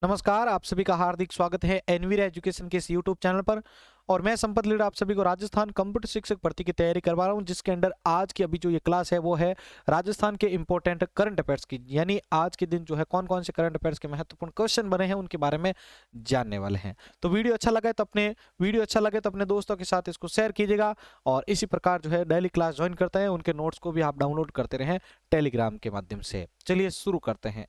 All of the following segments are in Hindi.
नमस्कार, आप सभी का हार्दिक स्वागत है एनवीर एजुकेशन के इस यूट्यूब चैनल पर। और मैं संपत लीडर आप सभी को राजस्थान कंप्यूटर शिक्षक भर्ती की तैयारी करवा रहा हूं, जिसके अंडर आज की अभी जो ये क्लास है वो है राजस्थान के इंपॉर्टेंट करंट अफेयर्स की। यानी आज के दिन जो है कौन कौन से करंट अफेयर्स के महत्वपूर्ण क्वेश्चन बने हैं उनके बारे में जानने वाले हैं। तो वीडियो अच्छा लगे तो अपने दोस्तों के साथ इसको शेयर कीजिएगा। और इसी प्रकार जो है डेली क्लास ज्वाइन करते हैं, उनके नोट्स को भी आप डाउनलोड करते रहें टेलीग्राम के माध्यम से। चलिए शुरू करते हैं।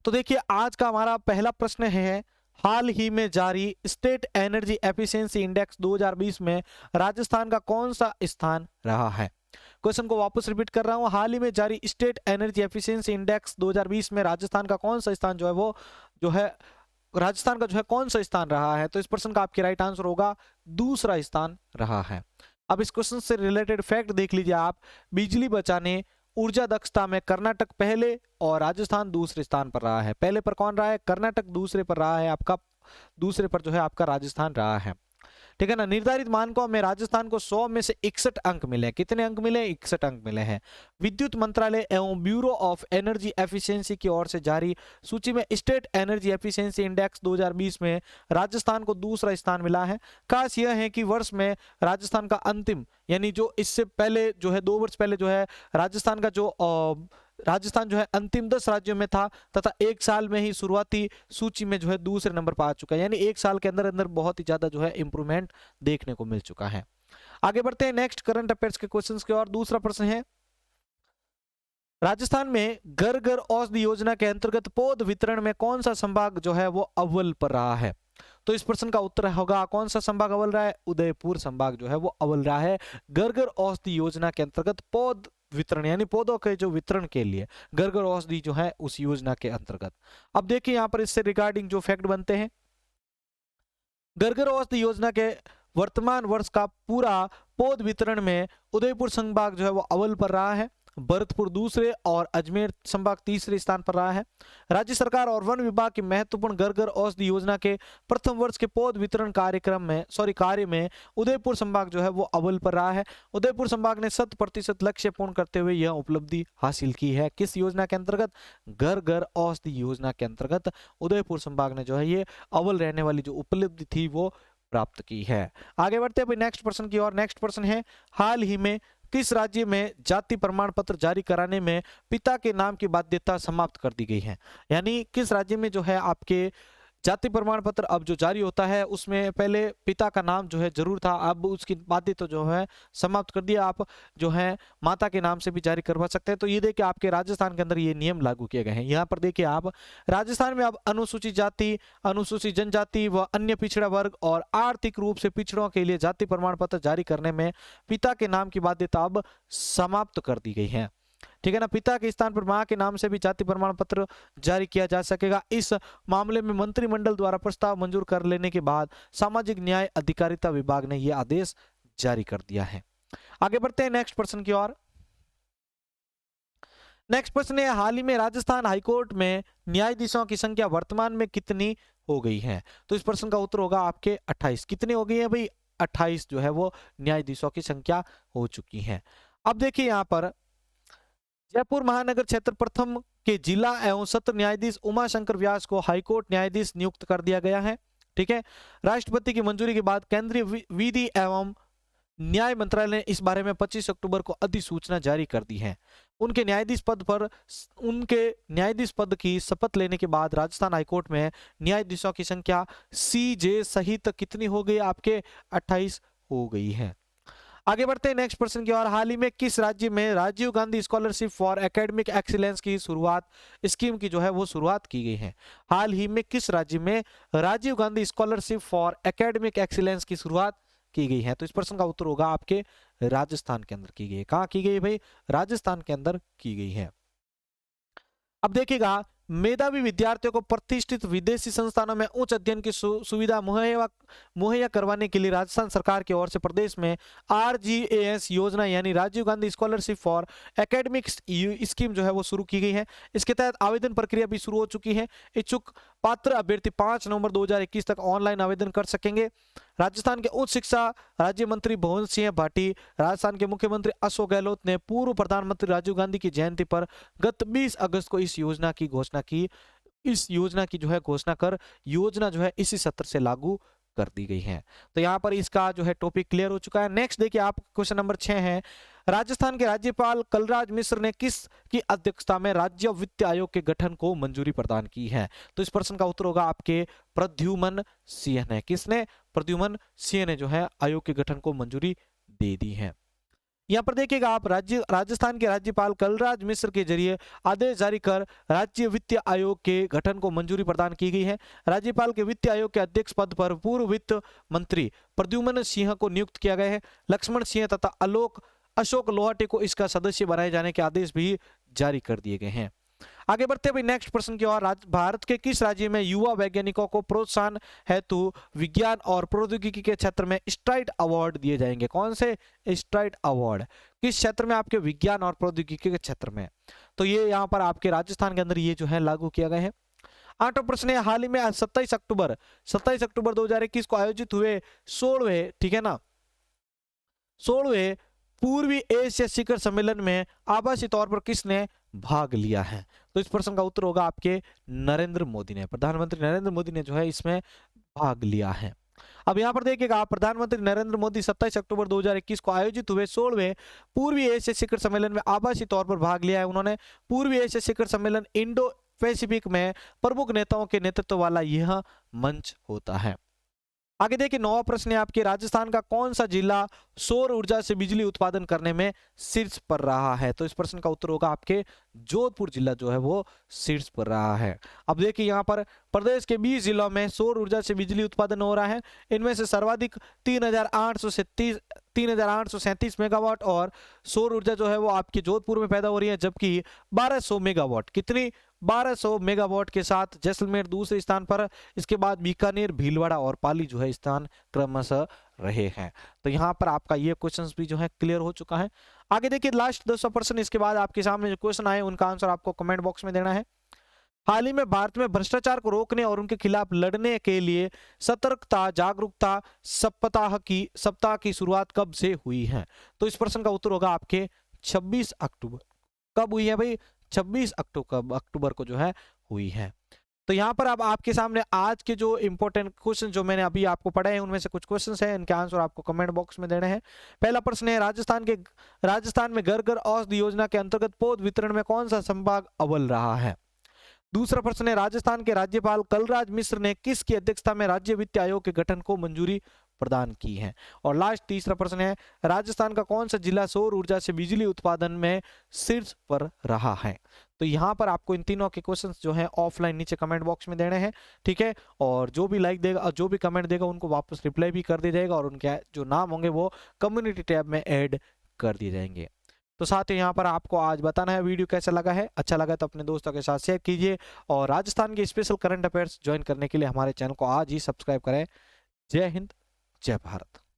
तो देखिए आज का हमारा पहला प्रश्न है, हाल ही में जारी स्टेट एनर्जी एफिशिएंसी इंडेक्स 2020 में राजस्थान का कौन सा स्थान रहा है। क्वेश्चन को वापस रिपीट कर रहा हूं, हाल ही में जारी स्टेट एनर्जी एफिशिएंसी इंडेक्स 2020 में राजस्थान का कौन सा स्थान जो है वो जो है राजस्थान का जो है कौन सा स्थान रहा है। तो इस प्रश्न का आपके राइट आंसर होगा दूसरा स्थान रहा है। अब इस क्वेश्चन से रिलेटेड फैक्ट देख लीजिए आप। बिजली बचाने ऊर्जा दक्षता में कर्नाटक पहले और राजस्थान दूसरे स्थान पर रहा है। पहले पर कौन रहा है? कर्नाटक। दूसरे पर रहा है आपका दूसरे पर जो है आपका राजस्थान रहा है। ठीक है ना। निर्धारित मानकों में राजस्थान को 100 में से 61 अंक मिले। कितने अंक मिले? 61 अंक मिले हैं। विद्युत मंत्रालय एवं ब्यूरो ऑफ एनर्जी एफिशिएंसी की ओर से जारी सूची में स्टेट एनर्जी एफिशिएंसी इंडेक्स 2020 में राजस्थान को दूसरा स्थान मिला है। खास यह है कि वर्ष में राजस्थान का अंतिम यानी जो इससे पहले जो है 2 वर्ष पहले जो है राजस्थान का जो राजस्थान जो है अंतिम 10 राज्यों में था, तथा एक साल में ही शुरुआती सूची में जो है दूसरे नंबर पर आ चुका है। यानी एक साल के अंदर अंदर बहुत ही ज्यादा जो है इंप्रूवमेंट देखने को मिल चुका है। आगे बढ़ते हैं नेक्स्ट करंट अफेयर्स के क्वेश्चंस की ओर। दूसरा प्रश्न है, राजस्थान में घर घर औषधि योजना के अंतर्गत पौध वितरण में कौन सा संभाग जो है वो अव्वल पर रहा है। तो इस प्रश्न का उत्तर होगा कौन सा संभाग अव्वल रहा है? उदयपुर संभाग जो है वो अव्वल रहा है घर घर औषधि योजना के अंतर्गत पौध वितरण यानी पौधों के जो वितरण के लिए घर घर औषधि जो है उस योजना के अंतर्गत। अब देखिए यहाँ पर इससे रिगार्डिंग जो फैक्ट बनते हैं, घर घर औषधि योजना के वर्तमान वर्ष का पूरा पौध वितरण में उदयपुर संभाग जो है वो अव्वल पर रहा है, भरतपुर दूसरे और अजमेर संभाग तीसरे स्थान पर रहा है। राज्य सरकार और वन विभाग की महत्वपूर्ण घर घर औषधि योजना के प्रथम वर्ष के पौध वितरण कार्य में उदयपुर संभाग जो है वो अव्वल पर रहा है। उदयपुर संभाग ने 100% लक्ष्य पूर्ण करते हुए यह उपलब्धि हासिल की है। किस योजना के अंतर्गत? घर घर औषधि योजना के अंतर्गत उदयपुर संभाग ने जो है ये अव्वल रहने वाली जो उपलब्धि थी वो प्राप्त की है। आगे बढ़ते हैं नेक्स्ट प्रश्न की ओर। नेक्स्ट प्रश्न है, हाल ही में किस राज्य में जाति प्रमाण पत्र जारी कराने में पिता के नाम की बाध्यता समाप्त कर दी गई है। यानी किस राज्य में जो है आपके जाति प्रमाण पत्र अब जो जारी होता है उसमें पहले पिता का नाम जो है जरूर था, अब उसकी बाध्यता जो है समाप्त कर दिया। आप जो है माता के नाम से भी जारी करवा सकते हैं। तो ये देखिए आपके राजस्थान के अंदर ये नियम लागू किए गए हैं। यहाँ पर देखिए आप, राजस्थान में अब अनुसूचित जाति, अनुसूचित जनजाति व अन्य पिछड़ा वर्ग और आर्थिक रूप से पिछड़ों के लिए जाति प्रमाण पत्र जारी करने में पिता के नाम की बाध्यता अब समाप्त कर दी गई है। ठीक है ना। पिता के स्थान पर मां के नाम से भी जाति प्रमाण पत्र जारी किया जा सकेगा। इस मामले में मंत्रिमंडल द्वारा प्रस्ताव मंजूर कर लेने के बाद सामाजिक न्याय अधिकारिता विभाग ने यह आदेश जारी कर दिया है। आगे बढ़ते हैं नेक्स्ट प्रश्न की ओर। नेक्स्ट प्रश्न है, हाल ही में राजस्थान हाईकोर्ट में न्यायाधीशों की संख्या वर्तमान में कितनी हो गई है। तो इस प्रश्न का उत्तर होगा आपके 28। कितनी हो गई है भाई? 28 जो है वो न्यायाधीशों की संख्या हो चुकी है। अब देखिए यहाँ पर जयपुर महानगर क्षेत्र प्रथम के जिला एवं सत्र न्यायाधीश उमाशंकर व्यास को हाईकोर्ट न्यायाधीश नियुक्त कर दिया गया है। ठीक है। राष्ट्रपति की मंजूरी के बाद केंद्रीय विधि एवं न्याय मंत्रालय ने इस बारे में 25 अक्टूबर को अधिसूचना जारी कर दी है। उनके न्यायाधीश पद की शपथ लेने के बाद राजस्थान हाईकोर्ट में न्यायाधीशों की संख्या सीजे सहित कितनी हो गई? आपके 28 हो गई है। आगे बढ़ते हैं नेक्स्ट प्रश्न की ओर। हाल ही में किस राज्य में Rajiv Gandhi scholarship for academic excellence की स्कीम की जो है वो शुरुआत की गई है। हाल ही में किस राज्य में Rajiv Gandhi scholarship for academic excellence की शुरुआत की गई है। तो इस प्रश्न का उत्तर होगा आपके राजस्थान के अंदर की गई है। कहां की गई है भाई? राजस्थान के अंदर की गई है। अब देखिएगा, मेधावी विद्यार्थियों को प्रतिष्ठित विदेशी संस्थानों में उच्च अध्ययन की सुविधा मुहैया करवाने के लिए राजस्थान सरकार की ओर से प्रदेश में RGAS योजना यानी Rajiv Gandhi scholarship for academics scheme जो है वो शुरू की गई है। इसके तहत आवेदन प्रक्रिया भी शुरू हो चुकी है। इच्छुक पात्र अभ्यर्थी 5 नवंबर 2021 तक ऑनलाइन आवेदन कर सकेंगे। राजस्थान के उच्च शिक्षा राज्य मंत्री भवन सिंह भाटी, राजस्थान के मुख्यमंत्री अशोक गहलोत ने पूर्व प्रधानमंत्री राजीव गांधी की जयंती पर गत 20 अगस्त को इस योजना की घोषणा की इस योजना की जो है घोषणा कर योजना जो है इसी सत्र से लागू कर दी गई है। तो यहाँ पर इसका जो है टॉपिक क्लियर हो चुका है। नेक्स्ट देखिए आप क्वेश्चन नंबर 6 है, राजस्थान के राज्यपाल कलराज मिश्र ने किस की अध्यक्षता में राज्य वित्त आयोग के गठन को मंजूरी प्रदान की है? तो इस प्रश्न का उत्तर होगा आपके प्रद्युमन सिंह ने। किसने? प्रद्युमन सिंह ने जो है आयोग के गठन को मंजूरी दे दी है। यहाँ पर देखिएगा आप राजस्थान के राज्यपाल कलराज मिश्र के जरिए आदेश जारी कर राज्य वित्त आयोग के गठन को मंजूरी प्रदान की गई है। राज्यपाल के वित्त आयोग के अध्यक्ष पद पर पूर्व वित्त मंत्री प्रद्युमन सिंह को नियुक्त किया गया है। लक्ष्मण सिंह तथा अशोक लोहाटे को इसका सदस्य बनाए जाने के आदेश भी जारी कर दिए गए हैं। आगे बढ़ते हैं नेक्स्ट प्रश्न की ओर। भारत के किस राज्य में युवा वैज्ञानिकों को प्रोत्साहन हेतु विज्ञान और प्रौद्योगिकी के क्षेत्र में स्ट्राइड अवार्ड दिए जाएंगे? कौन से स्ट्राइड अवार्ड? किस क्षेत्र में? आपके विज्ञान और प्रौद्योगिकी के क्षेत्र में। तो ये यहाँ पर आपके राजस्थान के अंदर ये जो है लागू किया गया है। 8वां प्रश्न है, हाल ही में 27 अक्टूबर 2021 को आयोजित हुए 16वें, ठीक है ना, 16वें पूर्वी एशिया शिखर सम्मेलन में आभासी तौर पर किसने भाग लिया है? तो इस प्रश्न का उत्तर होगा आपके नरेंद्र मोदी ने। प्रधानमंत्री नरेंद्र मोदी ने जो है इसमें भाग लिया है। अब यहां पर देखिएगा, प्रधानमंत्री नरेंद्र मोदी 27 अक्टूबर 2021 को आयोजित हुए 16वें पूर्वी एशिया शिखर सम्मेलन में आभासी तौर पर भाग लिया है। उन्होंने पूर्वी एशिया शिखर सम्मेलन इंडो पैसिफिक में प्रमुख नेताओं के नेतृत्व वाला यह मंच होता है। आगे देखिए 9वां प्रश्न है आपके, राजस्थान का कौन सा जिला सौर ऊर्जा से बिजली उत्पादन करने में शीर्ष पर रहा है? तो इस प्रश्न का उत्तर होगा आपके जोधपुर जिला जो है वो शीर्ष पर रहा है। अब देखिए यहाँ पर प्रदेश के 20 जिलों में सौर ऊर्जा से बिजली उत्पादन हो रहा है। इनमें से सर्वाधिक 3,837 मेगावाट और सौर ऊर्जा जो है वो आपके जोधपुर में पैदा हो रही है, जबकि 1200 मेगावाट, कितनी? 1200 मेगावाट के साथ जैसलमेर दूसरे स्थान पर, इसके बाद बीकानेर, भीलवाड़ा और पाली जो है स्थान क्रमशः रहे हैं। तो यहाँ पर आपका ये क्वेश्चंस भी जो है क्लियर हो चुका है। आगे देखिए लास्ट 10वां प्रश्न, इसके बाद आपके सामने जो क्वेश्चन आए उनका आंसर आपको कमेंट बॉक्स में देना है। हाल ही में भारत में भ्रष्टाचार को रोकने और उनके खिलाफ लड़ने के लिए सतर्कता जागरूकता सप्ताह की शुरुआत कब से हुई है? तो इस प्रश्न का उत्तर होगा आपके 26 अक्टूबर। कब हुई है भाई? 26 अक्टूबर को जो है हुई है। तो यहाँ पर अब आपके सामने आज के जो इंपॉर्टेंट क्वेश्चन जो मैंने अभी आपको पढ़े हैं उनमें से कुछ क्वेश्चंस हैं, इनके आंसर आपको कमेंट बॉक्स में देने हैं। पहला प्रश्न है, राजस्थान में घर घर औषधि योजना के अंतर्गत पौध वितरण में कौन सा संभाग अव्वल रहा है? दूसरा प्रश्न है, राजस्थान के राज्यपाल कलराज मिश्र ने किसकी अध्यक्षता में राज्य वित्त आयोग के गठन को मंजूरी प्रदान की है? और लास्ट तीसरा प्रश्न है, राजस्थान का कौन सा जिला सौर ऊर्जा से बिजली उत्पादन में शीर्ष पर रहा है? तो यहाँ पर आपको इन तीनों के क्वेश्चंस जो हैं ऑफलाइन नीचे कमेंट बॉक्स में देने हैं, ठीक है। और जो भी लाइक देगा और जो भी कमेंट देगा उनको वापस रिप्लाई भी कर दिया जाएगा और उनके जो नाम होंगे वो कम्युनिटी टैब में ऐड कर दिए जाएंगे। तो साथ ही यहाँ पर आपको आज बताना है वीडियो कैसा लगा है, अच्छा लगा तो अपने दोस्तों के साथ शेयर कीजिए और राजस्थान के स्पेशल करंट अफेयर्स ज्वाइन करने के लिए हमारे चैनल को आज ही सब्सक्राइब करें। जय हिंद, जय भारत।